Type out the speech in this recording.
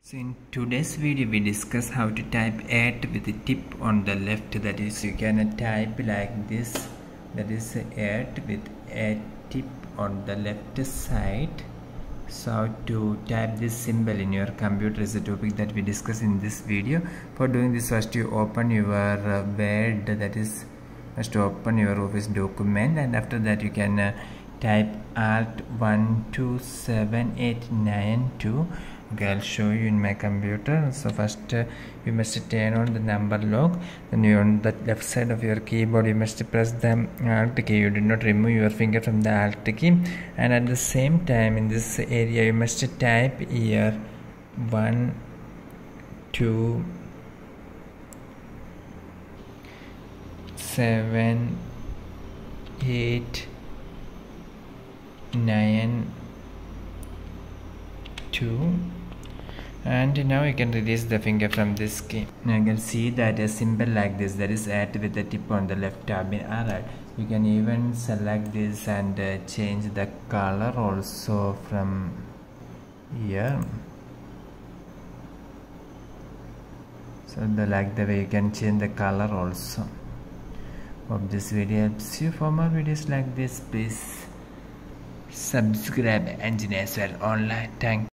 So in today's video we discuss how to type 8 with the tip on the left. That is, you can type like this, that is 8 with a tip on the left side. So how to type this symbol in your computer is the topic that we discuss in this video. For doing this, first you open your Word, that is first open your Office document, and after that you can type Alt 127892. Okay, I'll show you in my computer. So first you must turn on the number lock. Then you on the left side of your keyboard you must press the Alt key. You do not remove your finger from the Alt key, and at the same time in this area you must type here 1 2 7 8 9 2, and now you can release the finger from this key. Now you can see that a symbol like this, that is 8 with the tip on the left tab. Alright, you can even select this and change the color also from here. So like the way you can change the color also. Hope this video helps you. For more videos like this, please subscribe Engineers World Online. Thank you.